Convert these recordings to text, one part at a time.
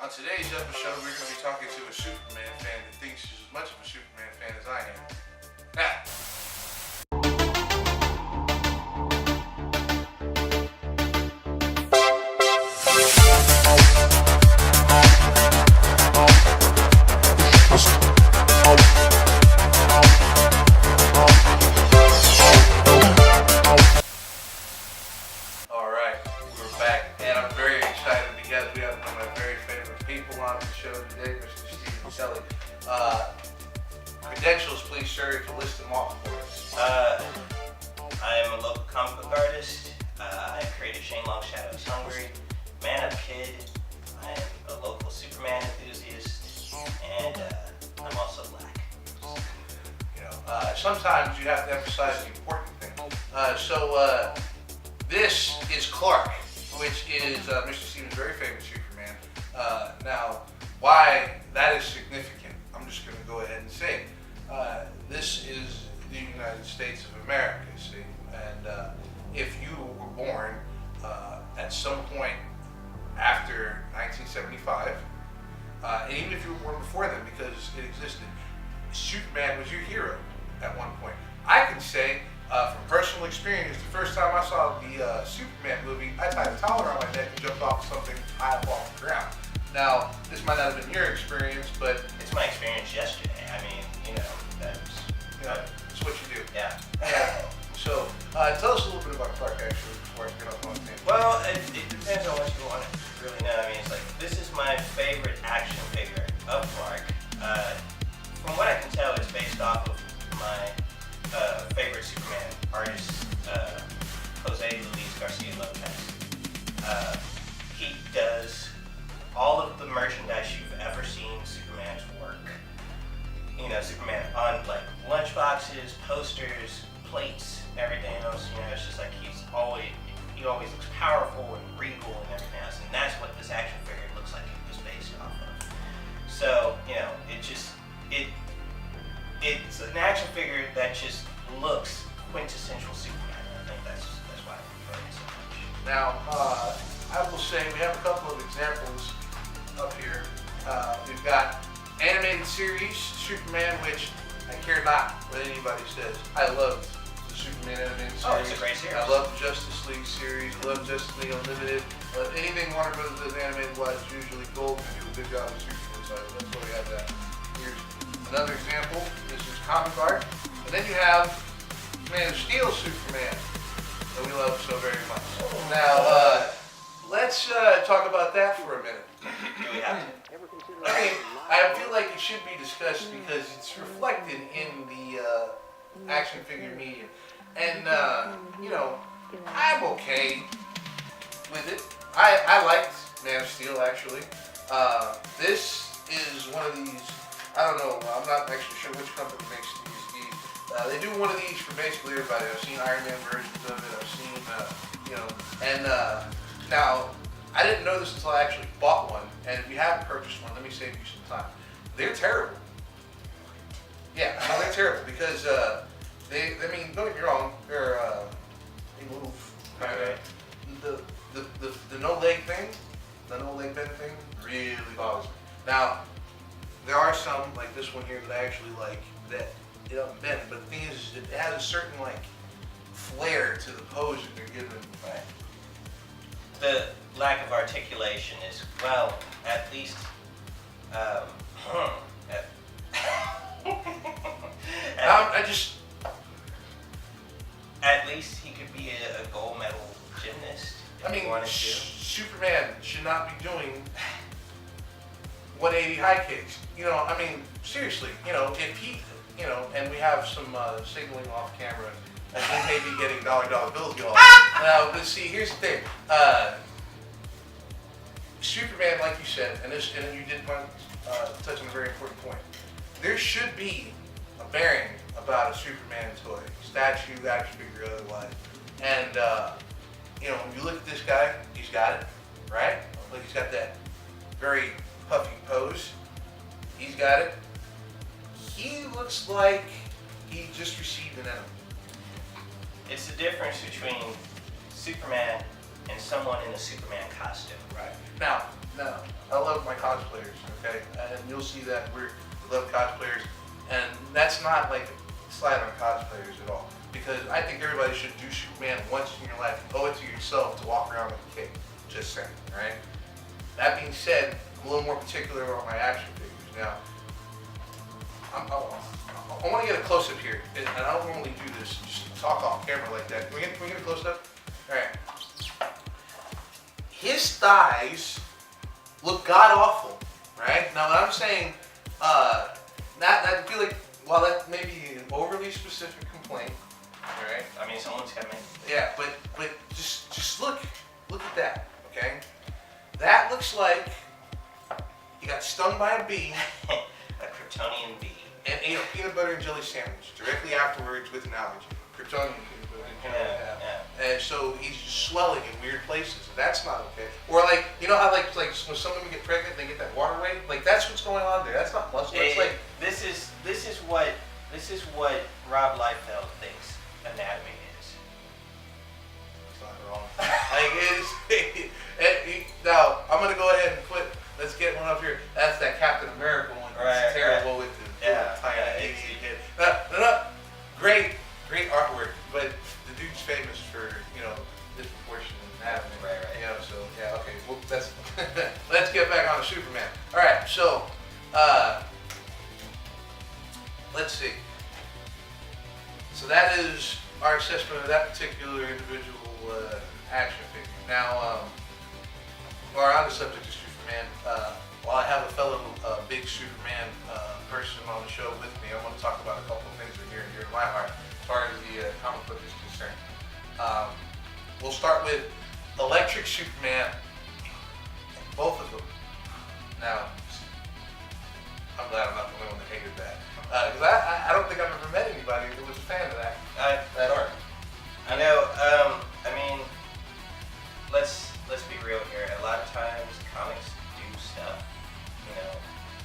On today's episode, we're going to be talking to a Superman fan that thinks he's as much of a Superman fan as I am. Alright, we're back, and I'm very excited because we have one of my very favorite people on the show today, Mr. Steven Selly. Credentials, please, sir, if you list them off for us. I am a local comic book artist. I created Shane Long Shadow's Hungry, Man Up Kid. I am a local Superman enthusiast, and I'm also black. You know, sometimes you have to emphasize the important thing. This is Clark, which is Mr. Steven's very favorite Superman. Now, why that is significant, I'm just going to go ahead and say. This is the United States of America, see? And if you were born at some point after 1975, and even if you were born before then, because it existed, Superman was your hero at one point. I can say, from personal experience, the first time I saw the Superman movie, I tied a collar on my neck and jumped off something high up off the ground. Now, this might not have been your experience, but It's my experience yesterday. I mean, it's what you do. yeah. So, tell us a little bit about Clark, actually, before I get off on the tangent. Well, it depends on what you want to really know. I mean, it's like, this is my favorite action figure of Clark. From what I can tell, it's based off of my favorite Superman artist, Jose Luis Garcia Lopez. He does all of the merchandise you've ever seen Superman's work. You know, Superman on like lunchboxes, posters, plates, everything else. You know, it's just like he always looks powerful and regal and everything else, and that's what this action figure looks like it was based off of. So, you know, it's an action figure that just looks quintessential Superman. I think that's why I prefer it so much. Now, I will say we have a couple of examples up here. We've got animated series Superman, which I care not what anybody says. I love the Superman animated series. Oh, it's a great series. I love the Justice League series. I love Justice League Unlimited. Anything Warner Brothers does animated wise is usually gold. They do a good job with Superman, so that's why we have that. Here's another example. This is Kamen Ryder. And then you have Man of Steel Superman that we love so very much. Now, let's talk about that for a minute. Do we have to? I mean, I feel like it should be discussed because it's reflected in the action figure medium. And, you know, I'm okay with it. I liked Man of Steel, actually. This is one of these, I don't know, I'm not actually sure which company makes these. They do one of these for basically everybody. I've seen Iron Man versions of it. I've seen, you know, and now, I didn't know this until I actually bought one, and if you haven't purchased one, let me save you some time. They're terrible. Yeah, no, they're terrible because I mean, don't get me wrong, they move. Right. The no leg thing, the no leg bend thing, really bothers me. Now, there are some like this one here that I actually like that it doesn't bend, but the thing is, it has a certain like flair to the pose that they're giving. Right. The lack of articulation is, well, at least, at least he could be a gold medal gymnast if he wanted to. Superman should not be doing 180 high kicks. You know, I mean, seriously, you know, if he, you know, and we have some signaling off camera, and he may be getting dollar bills, y'all. Now, but see, here's the thing. Superman, like you said, and you did want to touch on a very important point. There should be a bearing about a Superman toy, statue, action figure, otherwise. And you know, when you look at this guy, he's got it, right? Look, he's got that very puffy pose. He's got it. He looks like he just received an enema. It's the difference between Superman and someone in a Superman costume. Right. Now, I love my cosplayers, okay? And you'll see that we love cosplayers, and that's not like a slide on cosplayers at all. Because I think everybody should do Superman once in your life. You owe it to yourself to walk around with a cape. Just saying, alright? That being said, I'm a little more particular about my action figures. Now, I want to get a close-up here, and I don't normally do this, just talk off camera like that. Can we get a close-up? Alright. His thighs look god-awful, right? Now, what I'm saying, I feel like, while that may be an overly specific complaint, alright? I mean, someone's coming. Yeah, but just look at that, okay? That looks like he got stung by a bee A Kryptonian bee. and ate a peanut butter and jelly sandwich directly afterwards with an allergy. Kryptonian peanut butter and jelly. Yeah. And so he's just swelling in weird places. And that's not okay. Or like, you know how like when some women get pregnant and they get that waterway? Like that's what's going on there. That's not muscle. It's like this is what Rob Liefeld thinks anatomy is. it's not wrong. Like now I'm gonna go ahead and let's get one up here. That's that Captain America one. Right, It's terrible with the tiny idiot head. No. Great artwork, but the dude's famous for, disproportionate anatomy. Right. You know, so yeah, okay. Well, let's get back on to Superman. All right, so let's see. So that is our assessment of that particular individual action figure. Now, we're on the subject of Superman. While I have a fellow big Superman person on the show with me, I want to talk about a couple of things that are near and dear to my heart as far as the comic book is concerned. We'll start with Electric Superman, both of them. Now, I'm glad I'm not the only one that hated that. Because I don't think I've ever met anybody who was a fan of that art. I know. I mean, let's be real here. A lot of times, comics do stuff,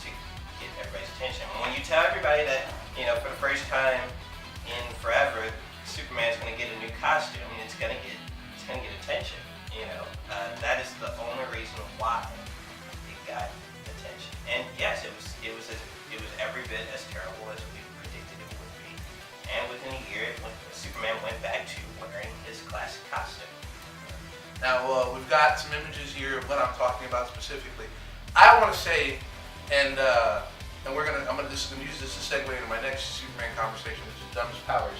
to get everybody's attention. When you tell everybody that, for the first time in forever, Superman's going to get a new costume, it's going to get attention. That is the only reason why it got attention. And yes, it was every bit as terrible as we predicted it would be. And within a year, Superman went back to wearing his classic costume. Now, we've got some images here of what I'm talking about specifically. I want to say, and this is gonna use this as a segue into my next Superman conversation, which is dumbest powers.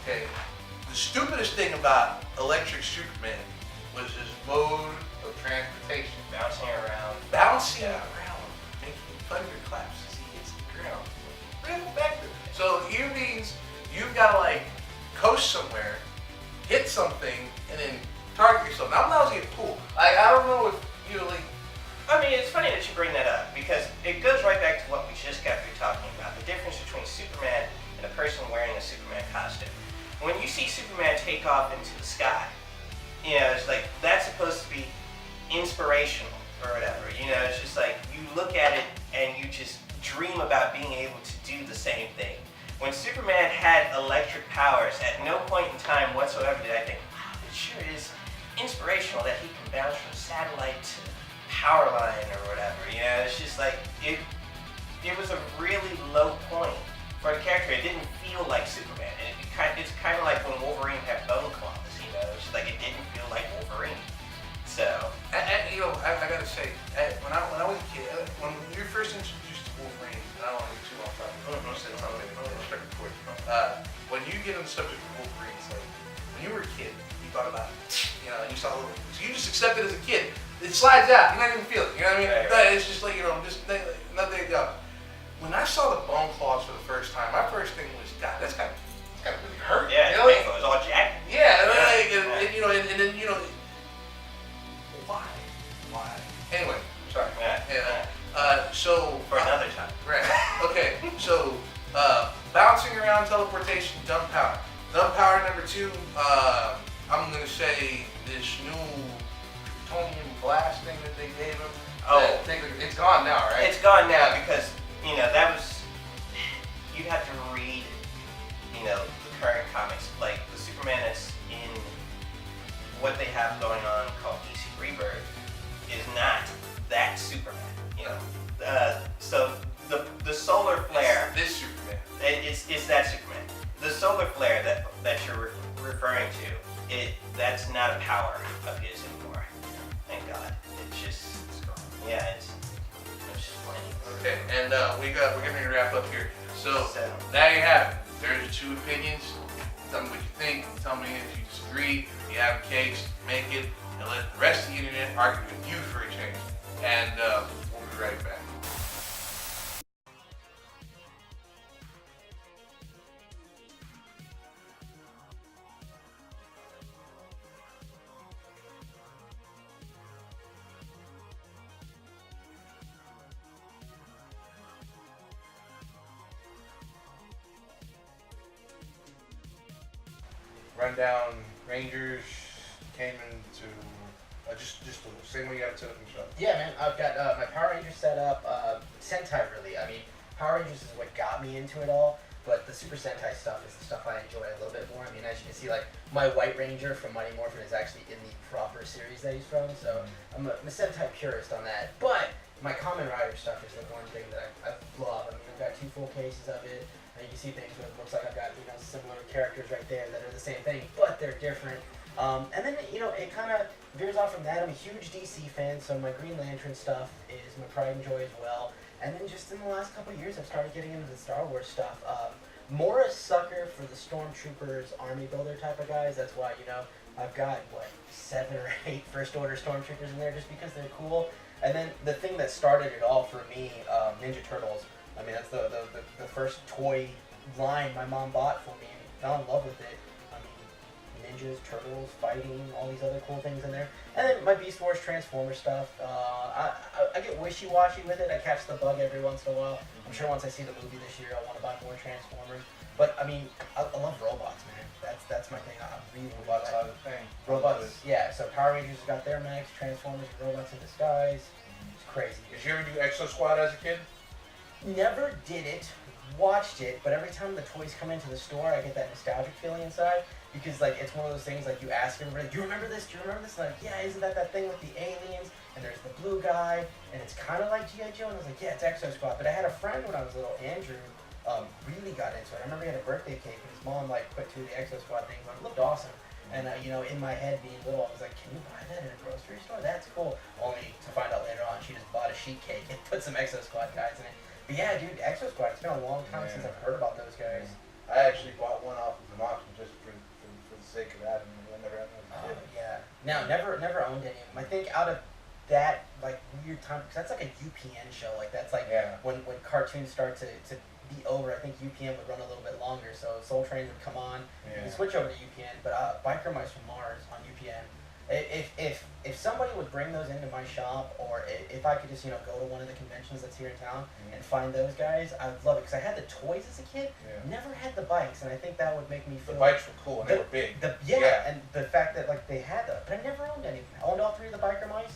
Okay, the stupidest thing about Electric Superman was his mode of transportation. Bouncing around, making thunderclaps as he hits the ground. Real effective. So here means you've got to like coast somewhere, hit something, and then target yourself. Now I'm lousy at pool. I don't know if you like. I mean, it's funny that you bring that up because it goes right back to what we just got through talking about, the difference between Superman and a person wearing a Superman costume. When you see Superman take off into the sky, it's like, that's supposed to be inspirational or whatever. It's just like, you look at it and you just dream about being able to do the same thing. When Superman had electric powers, at no point in time whatsoever did I think, wow, it sure is inspirational that he can bounce from satellite to power line or whatever. It's just like, it was a really low point for the character. It didn't feel like Superman. It's kind of like when Wolverine had bone claws, it's just like it didn't feel like Wolverine. So, I gotta say, when I was a kid, when you were first introduced to Wolverine, and I don't want to get too off topic, you said something, when you get on the subject of Wolverine, it's like, when you were a kid, you thought about it, and you saw a little, so you just accept it as a kid. It slides out, you're not even feel it, you know what I mean? Right. It's just like, nothing to go. When I saw the bone claws for the first time, my first thing was, God, that's gotta really hurt. yeah, You know? it was all jacked. Yeah, and then why? Anyway, sorry. So For another time. right. Okay. So bouncing around, teleportation, dumb power. Dumb power number 2. I'm gonna say this new Kryptonian blast thing that they gave him. Oh. It's gone now, right? It's gone now because that was, you have to read the current comics, like the Superman that's in what they have referring to, that's not a power of his anymore. Thank God. It's just, yeah, it's just plain. Okay, and we're gonna wrap up here. So there you have it. There's your two opinions. Tell me what you think. Tell me if you disagree. If you have a case, make it, and let the rest of the internet argue with you for a change. And we'll be right back. Rundown Rangers came into just the same way you have it set up in the shop. Yeah, man, I've got my Power Rangers set up. Sentai, really. I mean, Power Rangers is what got me into it all, but the Super Sentai stuff is the stuff I enjoy a little bit more. I mean, as you can see, like, my White Ranger from Mighty Morphin is actually in the proper series that he's from, so I'm a Sentai purist on that. But my Kamen Ryder stuff is the one thing that I love. I mean, I've got 2 full cases of it. And you can see things where it looks like I've got, similar characters right there that are the same thing, but they're different. And then, it kind of veers off from that. I'm a huge DC fan, so my Green Lantern stuff is my pride and joy as well. And then just in the last couple of years, I've started getting into the Star Wars stuff. More a sucker for the Stormtroopers, army builder type of guys. That's why, I've got, 7 or 8 First Order Stormtroopers in there just because they're cool. And then the thing that started it all for me, Ninja Turtles. I mean, that's the first toy line my mom bought for me, and fell in love with it. I mean, ninjas, turtles, fighting, all these other cool things in there. And then my Beast Wars Transformer stuff. I get wishy-washy with it. I catch the bug every once in a while. I'm sure once I see the movie this year, I'll want to buy more Transformers. But, I mean, I love robots, man. That's my thing. I really Robots are the thing. Robots, yeah. So Power Rangers got their mechs, Transformers, robots in disguise. It's crazy. Did you ever do Exo Squad as a kid? Never did it, watched it, but every time the toys come into the store, I get that nostalgic feeling inside, because, like, it's one of those things, like, you ask everybody, do you remember this, do you remember this? And like, yeah, isn't that thing with the aliens, and there's the blue guy, and it's kind of like G.I. Joe, and I was like, yeah, it's Exo Squad. But I had a friend when I was little, Andrew, really got into it. I remember he had a birthday cake, and his mom, like, put 2 of the Exo Squad things on. It looked awesome. And, in my head, being little, I was like, can you buy that in a grocery store? That's cool. Only to find out later on, she just bought a sheet cake and put some Exo Squad guys in it. But yeah, dude, Exo Squad, it's been a long time since I've heard about those guys. I actually bought one off of an auction just for the sake of that, and I never had one. Yeah. Now, never owned any of them. I think out of that, like, weird time, because that's like a UPN show. Like, that's like when cartoons start to be over, I think UPN would run a little bit longer. So Soul Train would come on. You can switch over to UPN, but Biker Mice from Mars on UPN. If somebody would bring those into my shop, or if I could just go to one of the conventions that's here in town and find those guys, I would love it, because I had the toys as a kid, never had the bikes, and I think that would make me feel. The bikes were cool and they were big. And the fact that, like, they had them, but I never owned any. I owned all 3 of the Biker Mice.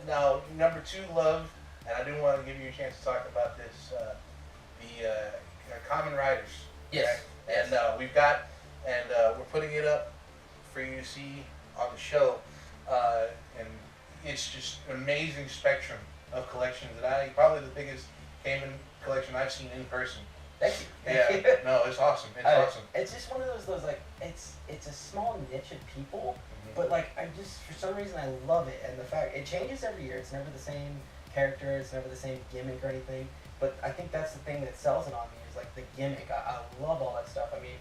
Now, number 2 love, and I do want to give you a chance to talk about this, the Kamen Riders. Yes. Okay? And we've got, and we're putting it up for you to see on the show, and it's just an amazing spectrum of collections, and probably the biggest Kamen collection I've seen in person. Thank you. Thank you. No, it's awesome. It's awesome. It's just one of those like, it's a small niche of people, but, like, I just, for some reason, I love it, and the fact, it changes every year. It's never the same character, it's never the same gimmick or anything, but I think that's the thing that sells it on me, is, like, the gimmick. I love all that stuff. I mean,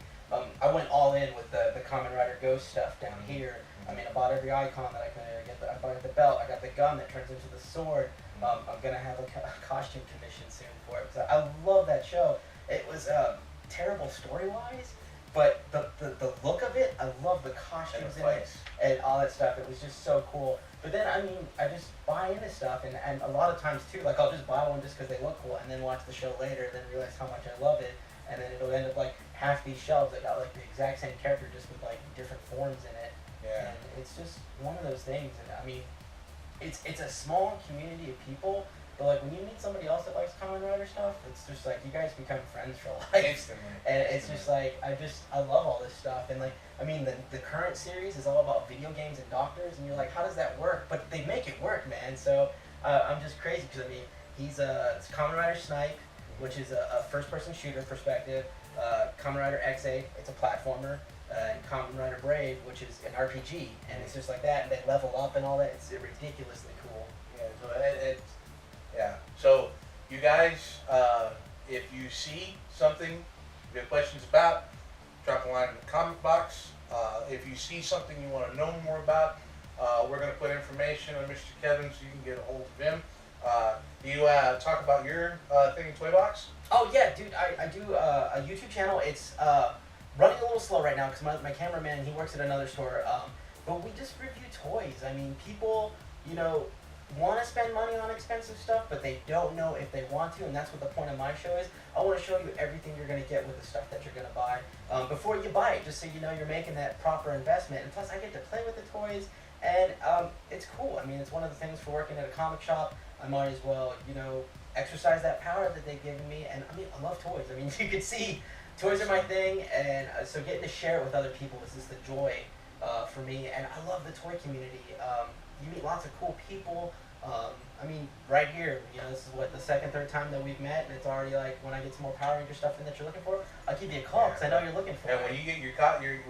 I went all in with the Kamen Rider Ghost stuff down here. I mean, I bought every icon that I could get. I bought the belt, I got the gun that turns into the sword. I'm gonna have a costume commission soon for it, because I love that show. It was terrible story-wise, but the look of it, I love the costumes in it and all that stuff. It was just so cool. But then, I mean, I just buy into stuff, and a lot of times too, like I'll just buy one just because they look cool, and then watch the show later, and then realize how much I love it, and then it'll end up like half these shelves that got like the exact same character just with like different forms in it. Yeah. And it's just one of those things, and I mean, it's a small community of people, but like when you meet somebody else that likes Kamen Rider stuff, it's just like you guys become friends for life. Instantly. And it's just like I love all this stuff, and like I mean the current series is all about video games and doctors, and you're like, how does that work? But they make it work, man. So I'm just crazy because I mean it's Kamen Rider Snipe, which is a first-person shooter perspective. Kamen Rider X8, it's a platformer. And Kamen Rider Brave, which is an RPG, and it's just like that, and they level up and all that. It's ridiculously cool. Yeah, so yeah. So you guys, if you see something you have questions about, drop a line in the comment box. If you see something you want to know more about, we're going to put information on Mr. Kevin so you can get a hold of him. Do you talk about your thing in Toy Box? Oh yeah, dude, I do a YouTube channel. It's running a little slow right now because my cameraman, he works at another store. But we just review toys. I mean, people, you know, want to spend money on expensive stuff, but they don't know if they want to, and that's what the point of my show is. I want to show you everything you're going to get with the stuff that you're going to buy before you buy it, just so you know you're making that proper investment. And plus, I get to play with the toys, and it's cool. I mean, it's one of the things for working at a comic shop. I might as well, you know, exercise that power that they've given me. And I mean, I love toys. I mean, you can see toys are my thing, and so getting to share it with other people is just the joy for me. And I love the toy community. You meet lots of cool people. I mean, right here, you know, this is what the second, third time that we've met, and it's already like when I get some more Power Ranger stuff in that you're looking for, I'll give you a call because I know you're looking for And it. when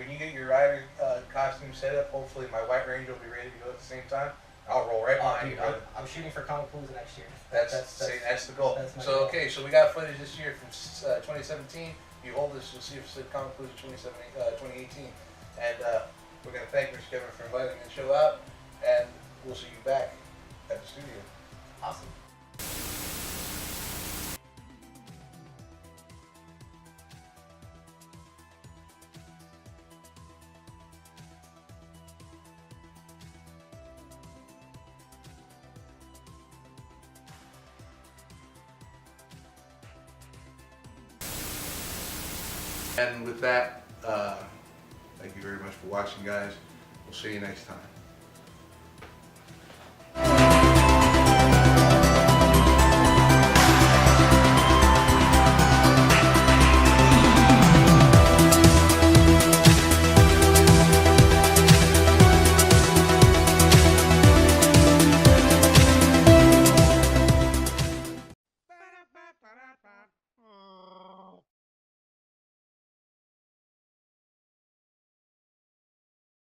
you get your rider costume set up, hopefully my White Ranger will be ready to go at the same time. I'll roll right behind you, brother. I'm shooting for Comic Palooza next year. That's the goal. That's my So goal. okay, so we got footage this year from 2017. You hold this, you'll see if it's Comic Palooza 2018, and we're gonna thank Mr. Kevin for inviting me to show out, and we'll see you back at the studio. Awesome. And with that, thank you very much for watching, guys. We'll see you next time.